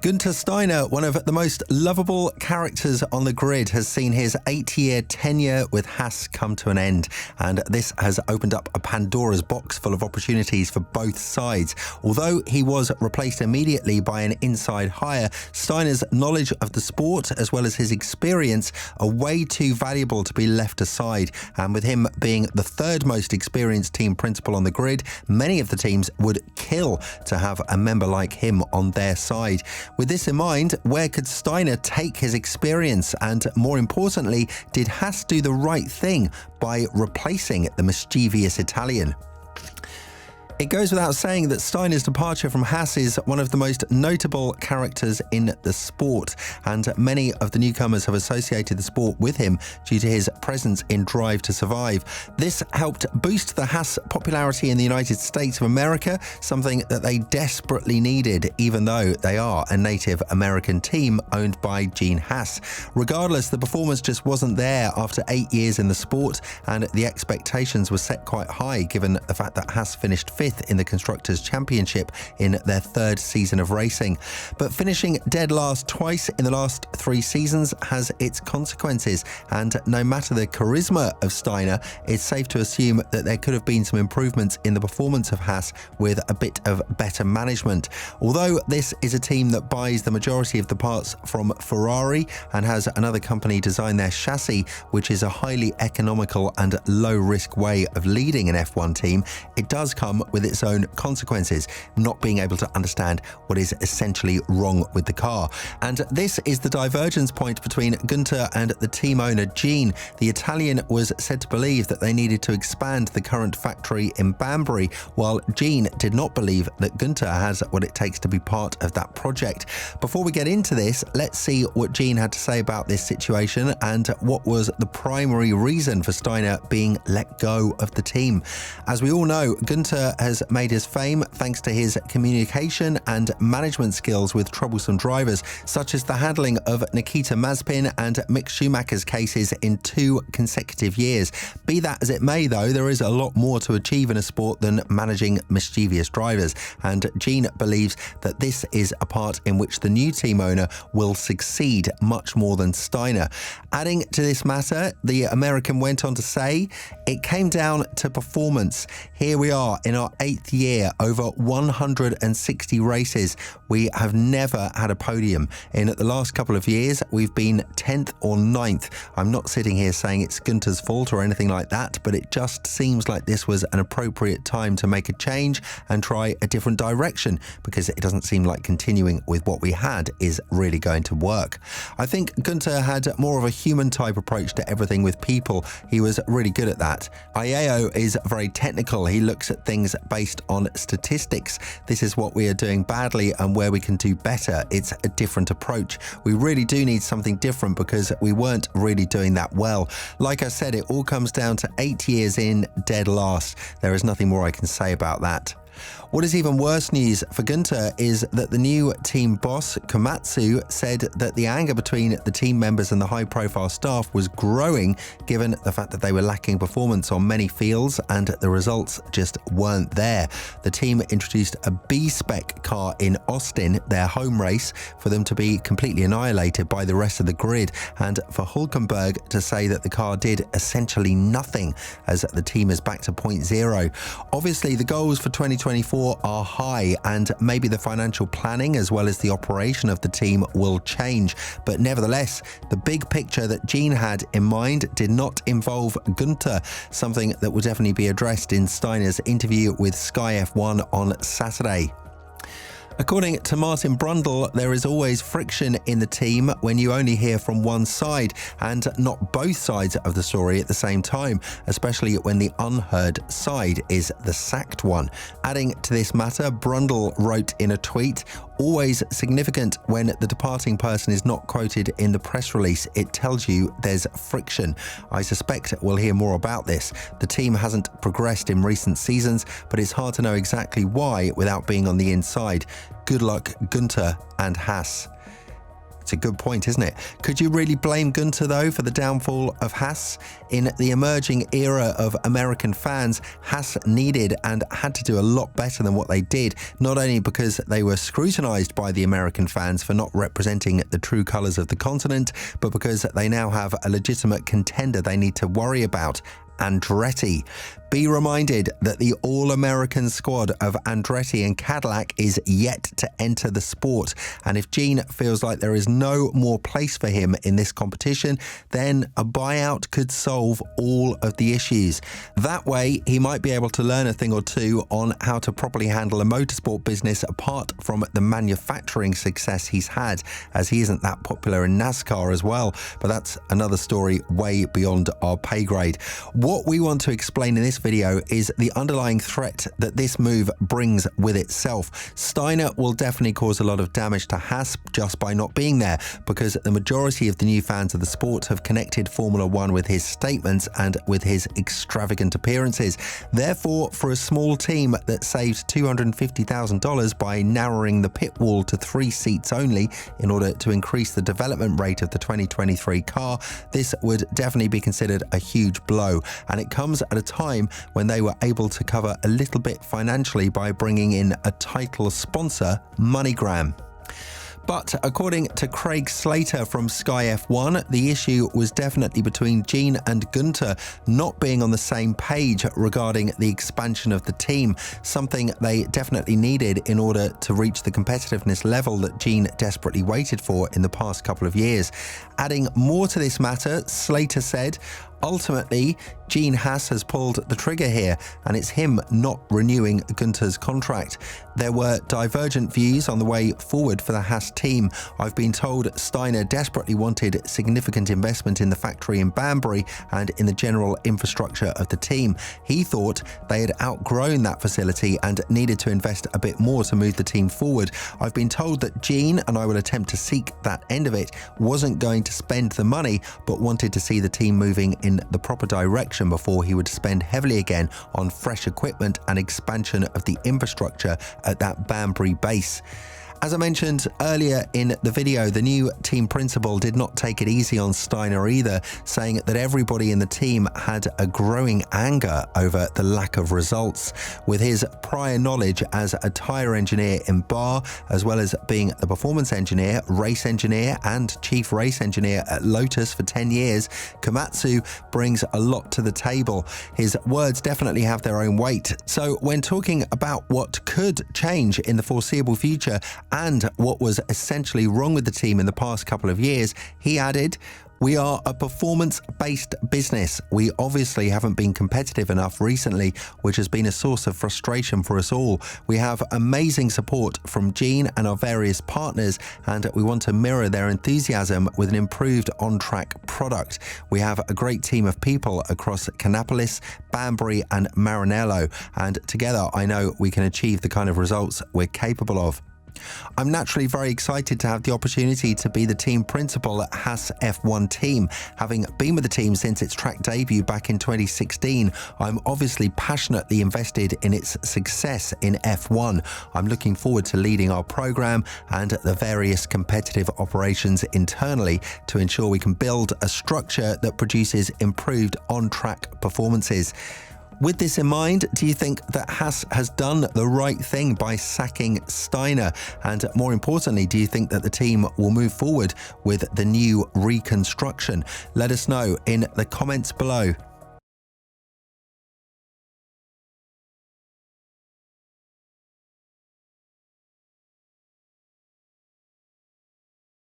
Guenther Steiner, one of the most lovable characters on the grid, has seen his 8-year tenure with Haas come to an end, and this has opened up a Pandora's box full of opportunities for both sides. Although he was replaced immediately by an inside hire, Steiner's knowledge of the sport as well as his experience are way too valuable to be left aside, and with him being the third most experienced team principal on the grid, many of the teams would kill to have a member like him on their side. With this in mind, where could Steiner take his experience? And more importantly, did Haas do the right thing by replacing the mischievous Italian? It goes without saying that Steiner's departure from Haas is one of the most notable characters in the sport, and many of the newcomers have associated the sport with him due to his presence in Drive to Survive. This helped boost the Haas popularity in the United States of America, something that they desperately needed, even though they are a Native American team owned by Gene Haas. Regardless, the performance just wasn't there after 8 years in the sport, and the expectations were set quite high given the fact that Haas finished fifth in the Constructors' Championship in their third season of racing. But finishing dead last twice in the last 3 seasons has its consequences, and no matter the charisma of Steiner, it's safe to assume that there could have been some improvements in the performance of Haas with a bit of better management. Although this is a team that buys the majority of the parts from Ferrari and has another company design their chassis, which is a highly economical and low-risk way of leading an F1 team, it does come with its own consequences, not being able to understand what is essentially wrong with the car. And this is the divergence point between Guenther and the team owner Gene. The Italian was said to believe that they needed to expand the current factory in Banbury, while Gene did not believe that Guenther has what it takes to be part of that project. Before we get into this, let's see what Gene had to say about this situation and what was the primary reason for Steiner being let go of the team. As we all know, Guenther has made his fame thanks to his communication and management skills with troublesome drivers, such as the handling of Nikita Mazepin and Mick Schumacher's cases in 2 consecutive years. Be that as it may, though, there is a lot more to achieve in a sport than managing mischievous drivers, and Gene believes that this is a part in which the new team owner will succeed much more than Steiner. Adding to this matter, the American went on to say, "It came down to performance. Here we are in our 8th year, over 160 races. We have never had a podium. In the last couple of years, we've been 10th or 9th. I'm not sitting here saying it's Guenther's fault or anything like that, but it just seems like this was an appropriate time to make a change and try a different direction, because it doesn't seem like continuing with what we had is really going to work." I think Guenther had more of a human type approach to everything with people. He was really good at that. Ayao is very technical. He looks at things based on statistics. This is what we are doing badly and where we can do better. It's a different approach. We really do need something different because we weren't really doing that well. Like I said, it all comes down to 8 years in, dead last. There is nothing more I can say about that. What is even worse news for Guenther is that the new team boss, Komatsu, said that the anger between the team members and the high-profile staff was growing, given the fact that they were lacking performance on many fields and the results just weren't there. The team introduced a B-spec car in Austin, their home race, for them to be completely annihilated by the rest of the grid, and for Hülkenberg to say that the car did essentially nothing as the team is back to point zero. Obviously, the goals for 2024 are high, and maybe the financial planning as well as the operation of the team will change. But nevertheless, the big picture that Gene had in mind did not involve Guenther, something that will definitely be addressed in Steiner's interview with Sky F1 on Saturday. According to Martin Brundle, there is always friction in the team when you only hear from one side and not both sides of the story at the same time, especially when the unheard side is the sacked one. Adding to this matter, Brundle wrote in a tweet, "Always significant when the departing person is not quoted in the press release. It tells you there's friction. I suspect we'll hear more about this. The team hasn't progressed in recent seasons, but it's hard to know exactly why without being on the inside. Good luck, Guenther and Haas." It's a good point, isn't it? Could you really blame Guenther, though, for the downfall of Haas? In the emerging era of American fans, Haas needed and had to do a lot better than what they did, not only because they were scrutinized by the American fans for not representing the true colors of the continent, but because they now have a legitimate contender they need to worry about: Andretti. Be reminded that the all-American squad of Andretti and Cadillac is yet to enter the sport, and if Gene feels like there is no more place for him in this competition, then a buyout could solve all of the issues. That way, he might be able to learn a thing or two on how to properly handle a motorsport business apart from the manufacturing success he's had, as he isn't that popular in NASCAR as well, but that's another story way beyond our pay grade. What we want to explain in this video is the underlying threat that this move brings with itself. Steiner will definitely cause a lot of damage to Haas just by not being there, because the majority of the new fans of the sport have connected Formula One with his statements and with his extravagant appearances. Therefore, for a small team that saved $250,000 by narrowing the pit wall to 3 seats only in order to increase the development rate of the 2023 car, this would definitely be considered a huge blow. And it comes at a time when they were able to cover a little bit financially by bringing in a title sponsor, MoneyGram. But according to Craig Slater from Sky F1, the issue was definitely between Gene and Guenther not being on the same page regarding the expansion of the team, something they definitely needed in order to reach the competitiveness level that Gene desperately waited for in the past couple of years. Adding more to this matter, Slater said, "Ultimately, Gene Haas has pulled the trigger here, and it's him not renewing Guenther's contract. There were divergent views on the way forward for the Haas team. I've been told Steiner desperately wanted significant investment in the factory in Banbury and in the general infrastructure of the team. He thought they had outgrown that facility and needed to invest a bit more to move the team forward. I've been told that Gene, and I will attempt to seek that end of it, wasn't going to spend the money, but wanted to see the team moving in the proper direction before he would spend heavily again on fresh equipment and expansion of the infrastructure at that Banbury base." As I mentioned earlier in the video, the new team principal did not take it easy on Steiner either, saying that everybody in the team had a growing anger over the lack of results. With his prior knowledge as a tyre engineer in Bar, as well as being the performance engineer, race engineer, and chief race engineer at Lotus for 10 years, Komatsu brings a lot to the table. His words definitely have their own weight. So when talking about what could change in the foreseeable future, and what was essentially wrong with the team in the past couple of years, he added, "We are a performance-based business. We obviously haven't been competitive enough recently, which has been a source of frustration for us all. We have amazing support from Gene and our various partners, and we want to mirror their enthusiasm with an improved on-track product. We have a great team of people across Kannapolis, Banbury and Maranello, and together I know we can achieve the kind of results we're capable of." I'm naturally very excited to have the opportunity to be the team principal at Haas F1 team. Having been with the team since its track debut back in 2016, I'm obviously passionately invested in its success in F1. I'm looking forward to leading our program and the various competitive operations internally to ensure we can build a structure that produces improved on-track performances. With this in mind, do you think that Haas has done the right thing by sacking Steiner? And more importantly, do you think that the team will move forward with the new reconstruction? Let us know in the comments below.